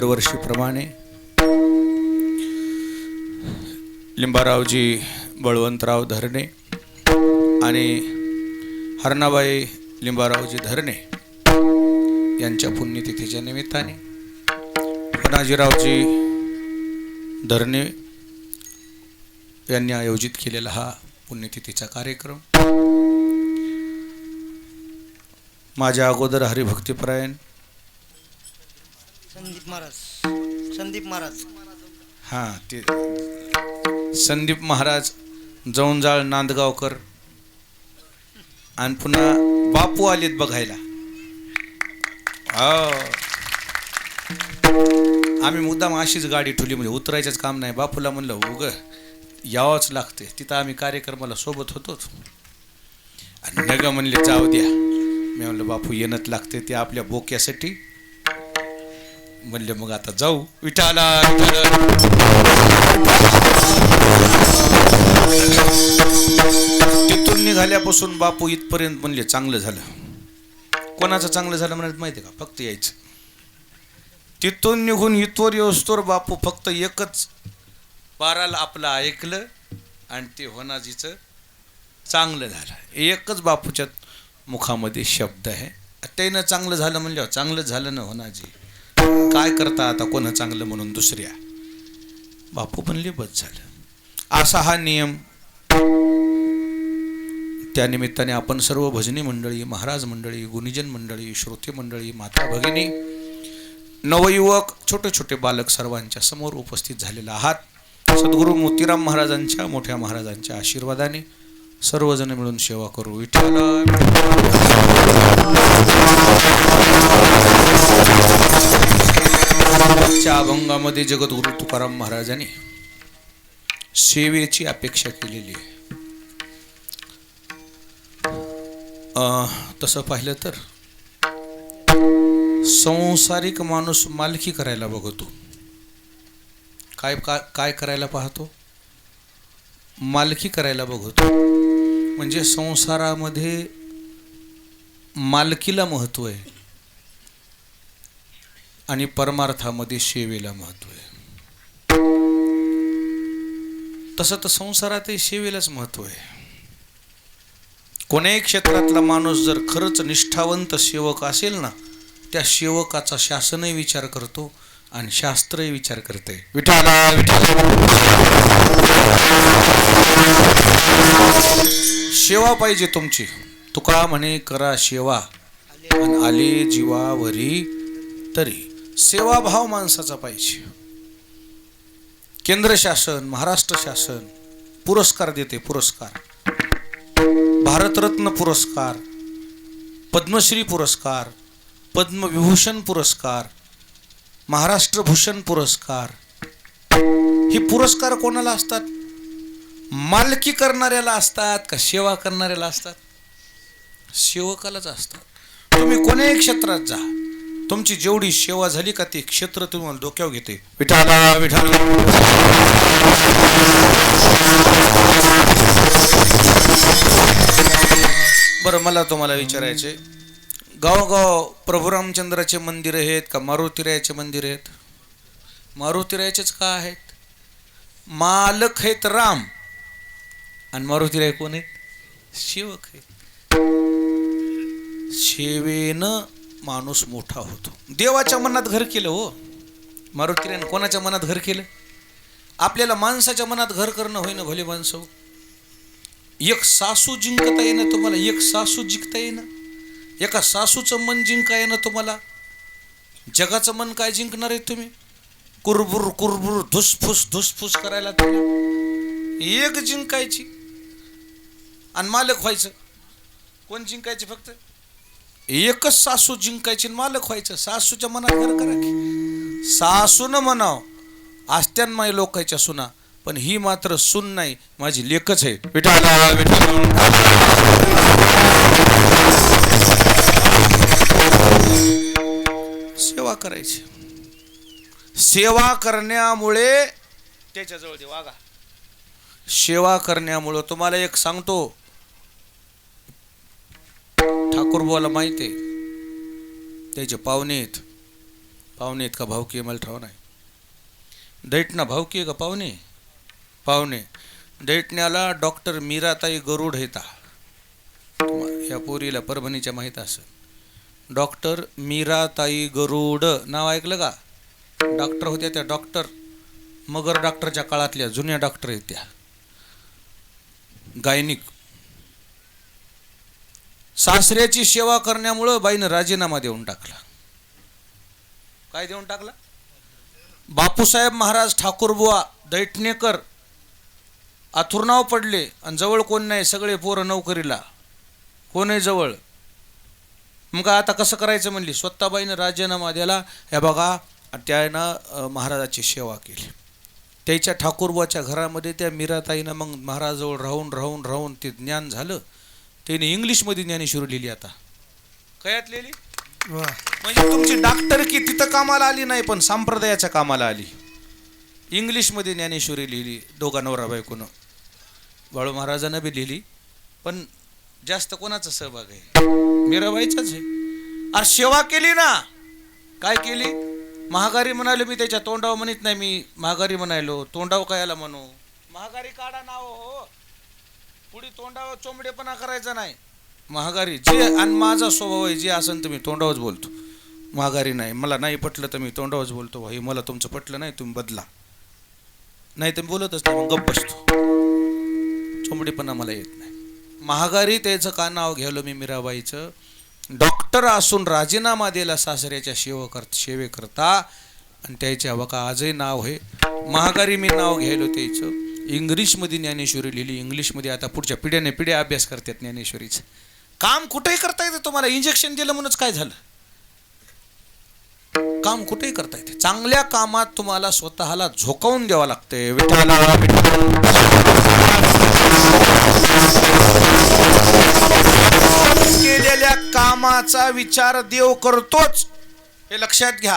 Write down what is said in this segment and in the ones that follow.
दरवर्षीप्रमाणे लिंबारावजी बळवंतराव धरणे आणि हरणाबाई लिंबारावजी धरणे यांच्या पुण्यतिथीच्या निमित्ताने पनाजीरावजी धरणे यांनी आयोजित केलेला हा पुण्यतिथीचा कार्यक्रम माझ्या अगोदर हरिभक्तिपरायण संदीप महाराज हां ते संदीप महाराज जौनजाळ नांदगावकर आणि पुन्हा बापू आलेत बघायला. आम्ही मुद्दाम अशीच गाडी ठेवली म्हणजे उतरायचंच काम नाही. बापूला म्हणलं उग यावंच लागते. तिथं आम्ही कार्यक्रमाला सोबत होतोच आणि नग म्हणले जाऊ द्या. मी म्हणलं बापू येणंच लागते ते आपल्या बोक्यासाठी. म्हणले मग आता जाऊ. विठाला तिथून निघाल्यापासून बापू इथपर्यंत म्हणले चांगलं झालं. कोणाचं चांगलं झालं म्हणत माहिती का? फक्त यायचं. तिथून निघून इथवर येऊस्तोवर बापू फक्त एकच पाराला आपलं ऐकलं आणि ते होनाजीचं चांगलं झालं. एकच बापूच्या मुखामध्ये शब्द आहे. त्यानं चांगलं झालं म्हणल्यावर चांगलं झालं ना होनाजी. काय करता आता कोण चांगलं म्हणून दुसऱ्या. बापू म्हणले बस झालं. असा हा नियम. त्यानिमित्ताने आपण सर्व भजनी मंडळी, महाराज मंडळी, गुणीजन मंडळी, श्रोते मंडळी, माता भगिनी, नवयुवक, छोटे छोटे बालक सर्वांच्या समोर उपस्थित झालेला आहात. सद्गुरू मोतीराम महाराजांच्या मोठ्या महाराजांच्या आशीर्वादाने सर्वजण मिळून सेवा करू. विठ्ठला च्या अभंगामध्ये जगद्गुरु तुकाराम महाराजांनी सेवेची अपेक्षा केलेली आहे. तसं पाहिलं तर संसारिक माणूस मालकी करायला बघतो. काय करायला पाहतो? मालकी करायला बघतो. म्हणजे संसारामध्ये मालकीला महत्त्व आहे आणि परमार्थामध्ये सेवेला महत्त्व आहे. तसं तर संसारातही सेवेलाच महत्त्व आहे. कोण्याही क्षेत्रातला माणूस जर खरंच निष्ठावंत सेवक असेल ना, त्या सेवकाचा शासनही विचार करतो आणि शास्त्रही विचार करते. विठाला सेवा पाहिजे तुमची. तुका म्हणे करा सेवा आणि आले जीवावरी तरी. सेवाभाव माणसाचा पाहिजे. केंद्र शासन, महाराष्ट्र शासन पुरस्कार देते. पुरस्कार, भारतरत्न पुरस्कार, पद्मश्री पुरस्कार, पद्मविभूषण पुरस्कार, महाराष्ट्र भूषण पुरस्कार. हे पुरस्कार कोणाला असतात? मालकी करणाऱ्याला असतात का सेवा करणाऱ्याला असतात? सेवकालाच असतात. तुम्ही कोण्याही क्षेत्रात जा, तुमची जेवढी सेवा झाली का ते क्षेत्र तुम्हाला डोक्यावर घेते. विठाला विठाला. बरं, मला तुम्हाला विचारायचे, गावोगाव प्रभू रामचंद्राचे मंदिर आहेत का मारुतीरायाचे मंदिर आहेत? मारुतीरायाचेच का आहेत? मालक आहेत राम आणि मारुतीराय कोण आहेत? सेवक आहेत. सेवेनं माणूस मोठा होतो. देवाच्या मनात घर केलं हो मारुतीरायानं. कोणाच्या मनात घर केलं? आपल्याला माणसाच्या मनात घर करणं होईना भले माणसं. एक सासू जिंकता येणं तुम्हाला, एक सासू जिंकता येणं, एका सासूचं मन जिंका येणं तुम्हाला. जगाचं मन काय जिंकणार आहे तुम्ही? कुरबुर कुरबुर धुसफुस धुसफुस करायला तुम्ही एक जिंकायची आणि मालक व्हायचं. कोण जिंकायचे? फक्त एकच सासू जिंकायची आणि मालक व्हायचं. सासूच्या मनात घर करा की. सासून म्हणाव आस्त्यान माई लोकांच्या सुना, पण ही मात्र सून नाही, माझी लेकच आहे. विठाला विठाला. सेवा करायची. सेवा करण्यामुळे त्याच्याजवळ दे वागा. सेवा करण्यामुळं तुम्हाला एक सांगतो, ठाकूर बुवाला माहिती आहे, त्याचे पाहुणे आहेत, पाहुणे आहेत का भावकी आहे मला ठाव नाही. दैठणा भावकी आहे का पाहुणे? पाहुणे. दैठण्याला डॉक्टर मीराताई गरुड हेता. या पोरीला परभणीच्या माहीत असेल. डॉक्टर मीराताई गरुड नाव ऐकलं का? डॉक्टर होत्या त्या, डॉक्टर मगर डॉक्टरच्या काळातल्या जुन्या डॉक्टर आहेत त्या, गायनिक. सासऱ्याची सेवा करण्यामुळं बाईनं राजीनामा देऊन टाकला. काय देऊन टाकला? बापूसाहेब महाराज ठाकूरबुवा दैठणेकर आथुरनाव पडले आणि जवळ कोण नाही, सगळे पोरं नोकरीला, कोण आहे जवळ. मग आता कसं करायचं म्हणली, स्वतःबाईनं राजीनामा दिला. हे बघा, त्यानं महाराजाची सेवा केली. त्याच्या ठाकूरबुवाच्या घरामध्ये त्या मीराताईनं मग महाराजजवळ राहून राहून राहून ते ज्ञान झालं. त्याने इंग्लिशमध्ये ज्ञानेश्वरी लिहिली. आता कयात लिहिली? म्हणजे तुमची डॉक्टर की तिथं कामाला आली नाही, पण संप्रदायाच्या कामाला आली. इंग्लिशमध्ये ज्ञानेश्वरी लिहिली दोघा नवरा बायकोनं. बाळू महाराजांना बी लिहिली, पण जास्त कोणाचा सहभाग आहे? मीराबाईचाच आहे. अरे सेवा केली ना. काय केली? महागारी म्हणालो मी, त्याच्या तोंडावर म्हणत नाही मी महागारी म्हणायलो. तोंडावर कायला म्हणू? महागारी काढा नाव हो, पुढे तोंडावर चोंबडेपणा करायचा नाही. महागारी जे, आणि माझा स्वभाव आहे, जे असेल तुम्ही तोंडावरच बोलतो. महागारी नाही, मला नाही पटलं तर मी तोंडावरच बोलतो. भाई मला तुमचं पटलं नाही, तुम्ही बदला. नाही तर बोलतच नाही, मग गप्प बसतो. चोंबडेपणा मला येत नाही. महागारी त्याचं का नाव घ्यायलो मी मीराबाईचं? डॉक्टर असून राजीनामा दिला सासऱ्याच्या सेवेकरता, आणि त्याच्या बघा आजही नाव आहे महागारी. मी नाव घ्यायलो त्याचं. इंग्लिशमध्ये ज्ञानेश्वरी लिहिली. इंग्लिशमध्ये आता पुढच्या पिढ्याने पिढ्या अभ्यास करतात ज्ञानेश्वरीचं. काम कुठेही करता येतं तुम्हाला. इंजेक्शन दिलं म्हणूनच काय झालं? काम कुठेही करता येते. चांगल्या कामात तुम्हाला स्वतःला झोकावून द्यावं लागतंय. केलेल्या कामाचा विचार देव करतोच, हे लक्षात घ्या.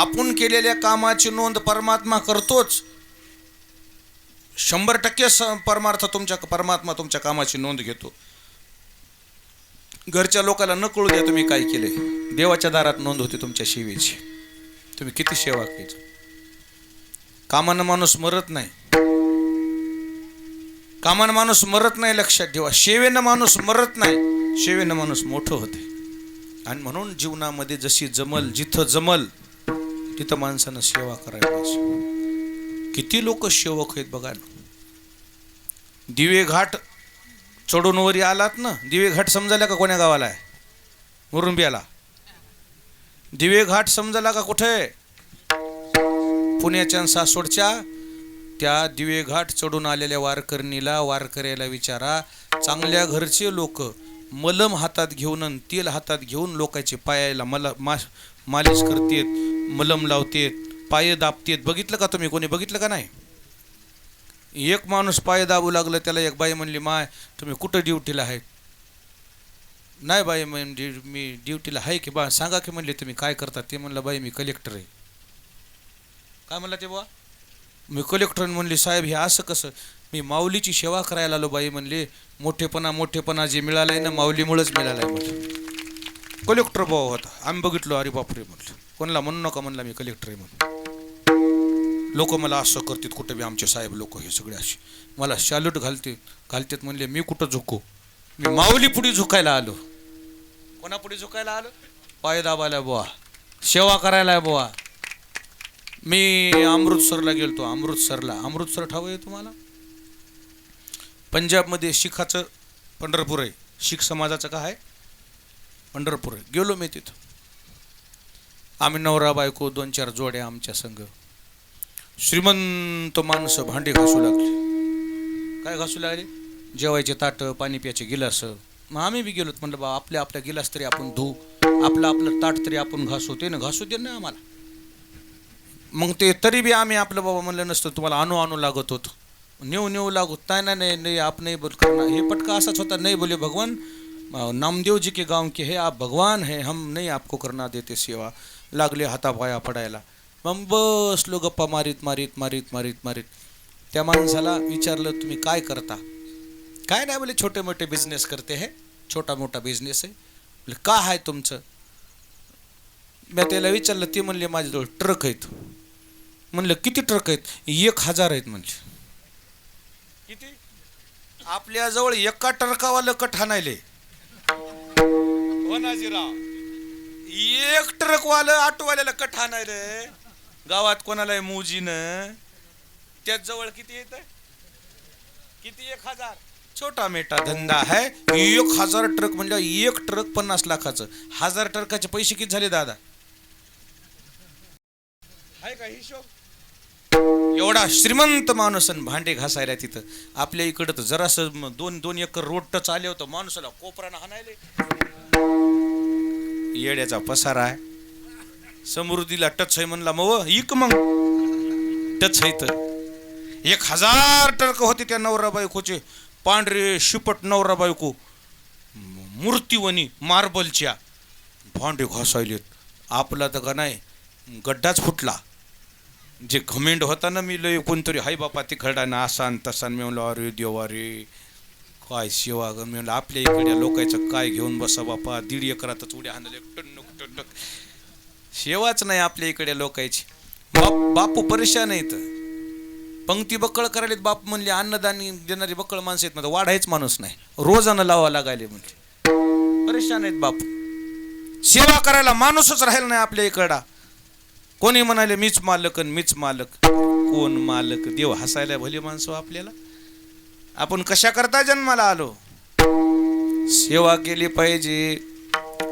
आपण केलेल्या कामाची नोंद परमात्मा करतोच. 100% परमात्मा तुमच्या कामाची नोंद घेतो. घरच्या लोकांना न कळू द्या तुम्ही काय केले. देवाच्या दारात नोंद होते तुमच्या सेवेची. तुम्ही किती सेवा केली. कामानं माणूस मरत नाही. कामानं माणूस मरत नाही, लक्षात ठेवा. सेवेनं माणूस मरत नाही, सेवेनं माणूस मोठं होते. आणि म्हणून जीवनामध्ये जशी जमल, जिथं जमल तिथं माणसानं सेवा करायला पाहिजे. किती लोक सेवक आहेत बघा ना. दिवे घाट चढून वरी आलात ना. दिवे घाट समजायला का कोण्या गावाला आहे? मुरुंबियाला. दिवे घाट समजायला का कुठे? पुण्याच्या सासवडच्या. त्या दिवे घाट चढून आलेल्या वारकऱ्याला विचारा. चांगल्या घरचे लोक मलम हातात घेऊन आणि तेल हातात घेऊन लोकांचे पायाला मालिश करतेत, मलम लावतेत, पाय दाबतेत. बघितलं का तुम्ही? कोणी बघितलं का नाही? एक माणूस पाय दाबू लागलं, त्याला एक बाई म्हणली, माय तुम्ही कुठं ड्युटीला आहे? नाही बाई म्हणजे मी ड्युटीला आहे की बा. सांगा की म्हणले तुम्ही काय करता? ते म्हणलं बाई मी कलेक्टर आहे. काय म्हणला ते बा? मी कलेक्टर. म्हणले साहेब हे असं कसं? मी माऊलीची सेवा करायला आलो बाई. म्हणले मोठेपणा जे मिळालं आहे ना माऊलीमुळेच मिळालं आहे. म्हटलं कलेक्टर भाऊ होता. आम्ही बघितलो. अरे बापरे म्हटलं. कोणाला म्हणू नका म्हणला मी कलेक्टर आहे म्हणून. लोक मला असं करतात कुठं बी. आमचे साहेब लोक हे सगळे असे मला सॅल्यूट घालतात. म्हणले मी कुठं झुकू? मी माऊली पुढे झुकायला आलो. कोणा पुढे झुकायला आलो? पाय दाबायला बुवा, सेवा करायला बुवा. मी अमृतसरला गेलतो. अमृतसर ठाव आहे तुम्हाला? पंजाबमध्ये शिखाचं पंढरपूर आहे. शीख समाजाचं काय आहे? पंढरपूर आहे. गेलो मी तिथं. आम्ही नवरा बायको 2-4 जोड्या आमच्या संघ. श्रीमंत माणसं भांडी घासू लागली. काय घासू लागले? जेवायचे ताटं, पाणी प्यायचे गिलास. मग आम्ही बी गेलोत. म्हणलं बा आपल्या गिलास तरी आपण धुऊ, आपलं ताट तरी आपण घासू. ते ना घासू दे ना आम्हाला. मग ते तरी बी आम्ही आपलं बाबा म्हणलं नसतं. तुम्हाला आणू लागत होतं. नेऊ लागत नाही आप नहीं बोल करना. हे पटका असाच होता. नहीं बोले भगवान नामदेव जी के गांव के है, आप भगवान है, हम नहीं आपको करना देते सेवा. लागले हातापाया पडायला. मग बसलो गप्पा मारीत. त्या माणसाला विचारलं तुम्ही काय करता? काय नाही बोले छोटे मोठे बिझनेस करते है, छोटा मोठा बिझनेस आहे. बोले का आहे तुमचं? मी त्याला विचारलं, ते म्हणले माझ्याजवळ ट्रक आहेत. म्हणलं किती ट्रक आहेत? 1000 आहेत म्हणले. किती? आपल्याजवळ एका ट्रकावाला कट हाणायले. वनाजीराव, एक ट्रकवालं ऑटोवाल्याला कट हाणायले. गावात कोणाला मुजीनं त्याच जवळ किती येत? किती? 1000. छोटा मेटा धंदा है. 1000 ट्रक म्हणजे एक ट्रक 50 लाखाचं. 1000 ट्रकाचे पैसे किती झाले दादा? आहे का हिशोब? एवढा श्रीमंत माणूस आणि भांडे घासायला तिथं. आपल्या इकडं तर जरासं 2 एकर रोड टच आले होतं, माणसाला कोपरानं हाणायले. येड्याचा पसारा आहे. समृद्धीला टच आहे म्हणला, मग इक मग टच आहे तर. 1000 ट्रक होते त्या नवरा बायकोचे. पांढरे शिपट नवरा बायको, मूर्तीवनी मार्बलच्या, भांडे घासायलेत. आपला तर का नाही गड्डाच फुटला. जे घमेंड होता ना, मी लय कोणतरी हाय बापा तिखडा ना असा तसा. मी म्हणलं अरे देवा रे, काय सेवा ग. मी म्हणलं आपल्या इकडे लोकांचं काय घेऊन बसा बापा. 1.5 एकरातच उड्या हाणले टनक टनक. सेवाच नाही आपल्या इकडे लोकांची. बापू परेशान आहेत. पंक्ती बक्कळ करायलेत. बाप म्हणले अन्नदान देणारी बक्कळ माणसं आहेत. म्हणजे वाढायच माणूस नाही, रोजानं लावा लागायले म्हणजे. परेशान आहेत बापू. सेवा करायला माणूसच राहिला नाही आपल्या इकडा. कोणी म्हणाले मीच मालक आणि मीच मालक. कोण मालक? देव हसायला भली माणसं आपल्याला. आपण कशा करता जन्माला आलो? सेवा केली पाहिजे.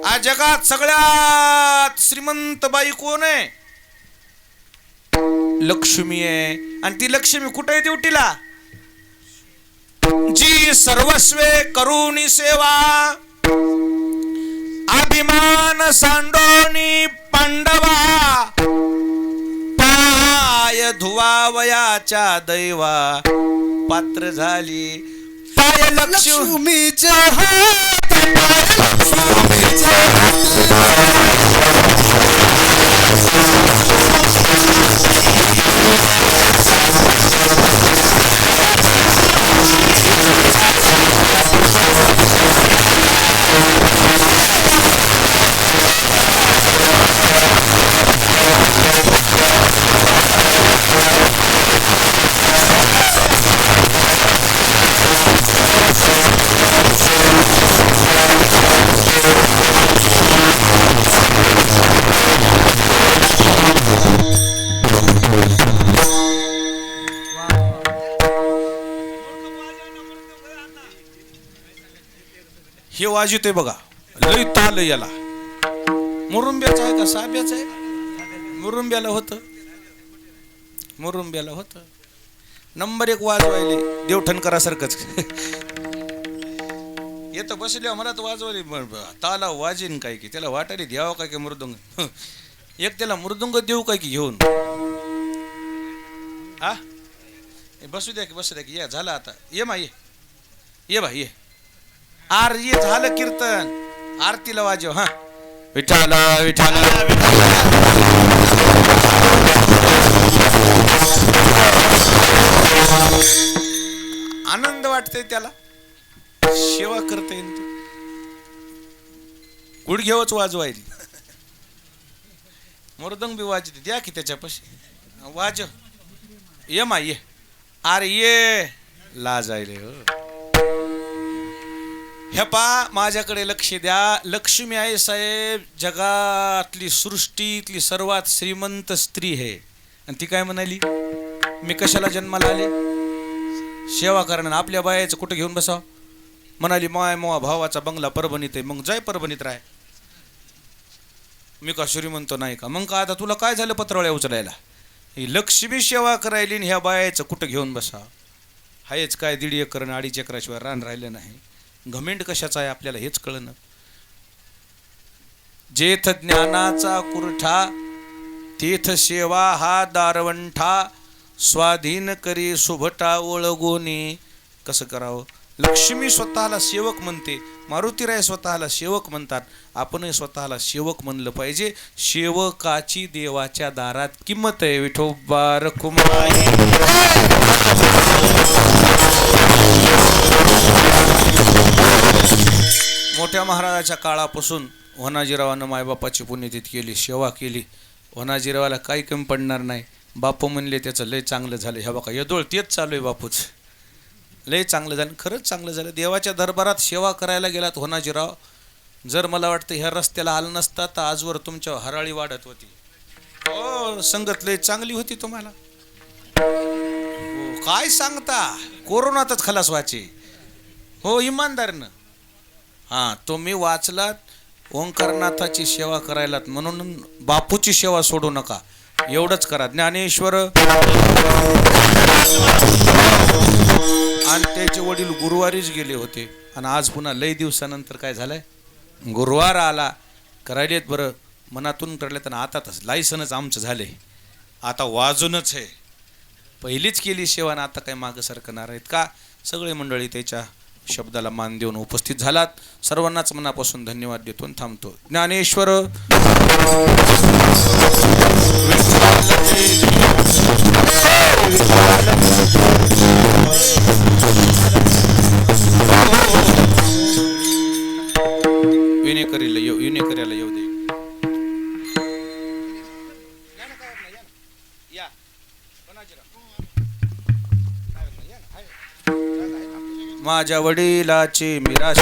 आज जगात सगळ्यात श्रीमंत बाई कोण आहे? लक्ष्मी आहे. आणि ती लक्ष्मी कुठे आहे ड्युटीला? जी सर्वस्वे करुणी सेवा, अभिमान सांडोनी पांडवा, पाय धुवावयाच्या दैवा, पात्र झाली पाय लक्ष्मीच्या हात, लक्ष्मीच्या हे वाजतोय बघा. लय ताल याला. मुरुंब्याचा आहे का साब्याचा आहे? मुरुंब्याला होतं. मुरुंब्याला होतं. नंबर 1 वाजवायले देवठणकरासारखंच. येतं बसल्या मला तर वाजवायले. ताला वाजेन काय की त्याला वाटायला द्यावं काय की मृदुंग. एक त्याला मृदुंग देऊ काय की घेऊन. हा बसू द्या की बसू द्या की. या झालं आता. ये मा ये बा ये. ये झालं कीर्तन. आरतीला वाजव. हा विठाला विठाला आनंद वाटतंय त्याला. सेवा करता येईल. गुडघेवच वाजवायली. मृदंग बी वाजते. द्या की त्याच्यापाशी वाजव. ये मा ये. अरे ये लाजायले हो. हे पा माझ्याकडे लक्ष द्या. लक्ष्मी आहे साहेब जगातली सृष्टीतली सर्वात श्रीमंत स्त्री आहे. आणि ती काय म्हणाली? मी कशाला जन्माला आले? सेवा करणं. आपल्या बायाचं कुठं घेऊन बसावं? म्हणाली माय मोवा भावाचा बंगला परभणीत आहे. मग जाय परभणीत राय. मी का श्रीमंत नाही का? मग का आता तुला काय झालं पत्रावळ्या उचलायला? ही लक्ष्मी सेवा करायली ह्या बायाचं कुठं घेऊन बसा? हायच काय 1.5 एकर आणि 2.5 एकराशिवाय रान राहिलं नाही. घमेंड कशाचा आहे आपल्याला हेच कळणं. जेथ ज्ञानाचा कुरठा तेथ सेवा हा दारवंठा, स्वाधीन करी सुभटा ओळगोनी. कसं करावं? लक्ष्मी स्वतःला सेवक म्हणते. मारुतीराय स्वतःला सेवक म्हणतात. आपणही स्वतःला सेवक म्हणलं पाहिजे. सेवकाची देवाच्या दारात किंमत आहे. विठोबा रखुमाई. मोठ्या महाराजाच्या काळापासून वनाजीरावानं मायबापाची पुण्यतिथी केली, सेवा केली. वनाजीरावाला काही कमी पडणार नाही. बापू म्हणले त्याचं लय चांगलं झालं. ह्या बघा यदोळ तेच चालू आहे बापूच. लय चांगलं झालं, खरंच चांगलं झालं. देवाच्या दरबारात सेवा करायला गेलात वनाजीराव. जर मला वाटतं ह्या रस्त्याला आलं नसता तर आजवर तुमच्या हराळी वाढत होती. हो, संगत लय चांगली होती तुम्हाला. हो, काय सांगता, कोरोनातच खलास व्हायचे. हो, इमानदारनं. हां, तुम्ही वाचलात, ओंकारनाथाची सेवा करायलात, म्हणून बापूची सेवा सोडू नका. एवढंच करा. ज्ञानेश्वर आणि त्याचे वडील गुरुवारीच गेले होते आणि आज पुन्हा लय दिवसानंतर काय झालंय, गुरुवार आला. करायलेत बरं, मनातून करलेत आणि आता लायसनच आमचं झाले. आता वाजूनच आहे. पहिलीच केली सेवा आणि आता काय मागं सरकणार आहेत का? सगळे मंडळी त्याच्या शब्दाला मान देऊन उपस्थित झालात. सर्वांनाच मनापासून धन्यवाद देतो आणि थांबतो. ज्ञानेश्वर विनेकरीला येऊ दे. माझ्या वडिलाची मिरास